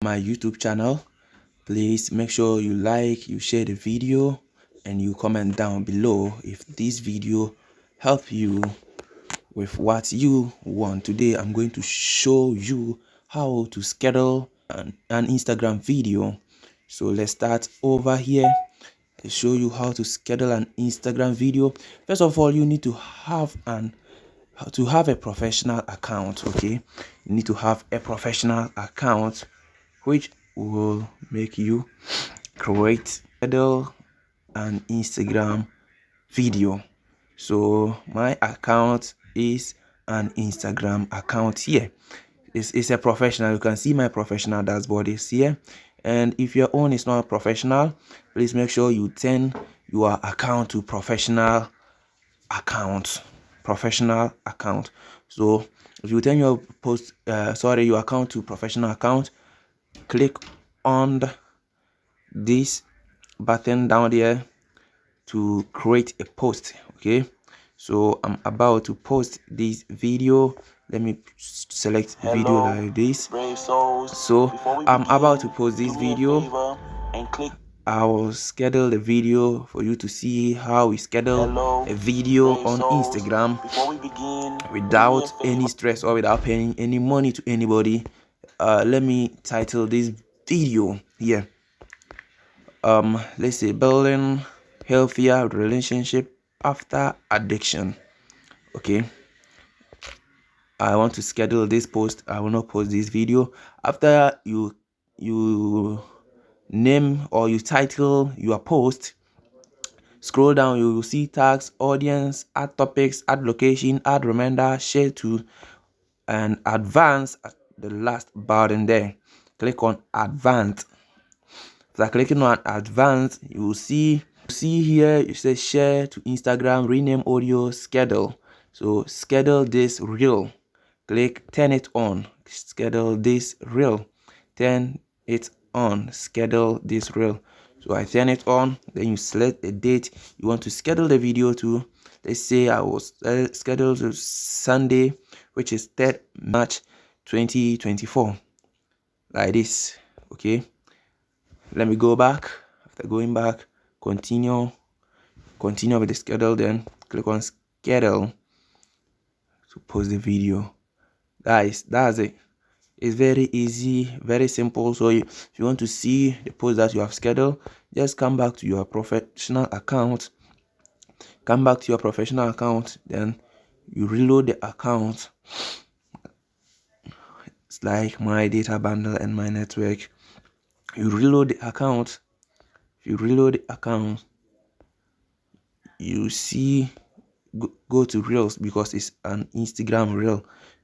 my YouTube channel, please make sure you like, you share the video, and you comment down below if this video help you with what you want. Today I'm going to show you how to schedule an Instagram video. So let's start over here to show you how to schedule an Instagram video. First of all, you need to have a professional account. Okay, you need to have a professional account, which will make you create schedule an Instagram video. So my account is an Instagram account here. It's a professional. You can see my professional dashboard is here. And if your own is not professional, please make sure you turn your account to professional account. So if you turn your your account to professional account, click on this button down there to create a post. Okay, so I'm about to post this video. Let me select video like this. So I'm about to post this video. I will schedule the video for you to see how we schedule a video on Instagram without any stress or without paying any money to anybody. Let me title this video here, let's say building healthier relationship after addiction. Okay, I want to schedule this post. I will not post this video. After you name or you title your post, scroll down, you will see tags, audience, add topics, add location, add reminder, share to, and advance at the last button there. Click on advance. After clicking on advance, you will see here it says share to Instagram, rename audio, schedule. So schedule this reel. Click turn it on. Schedule this reel. Turn it on. Schedule this reel. So I turn it on. Then you select the date you want to schedule the video to. Let's say I was scheduled to Sunday, which is 3rd March 2024. Like this. Okay. Let me go back. After going back, continue with the schedule. Then click on schedule to post the video. Guys, that's it. It's very easy, very simple. So if you want to see the post that you have scheduled, just come back to your professional account. Then you reload the account. It's like my data bundle and my network. You reload the account. If you reload the account, you see go to reels, because it's an Instagram reel.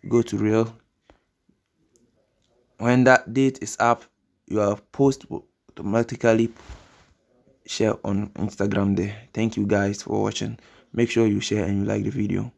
Go to reel. When that date is up, your post will automatically share on Instagram there. Thank you guys for watching. Make sure you share and you like the video.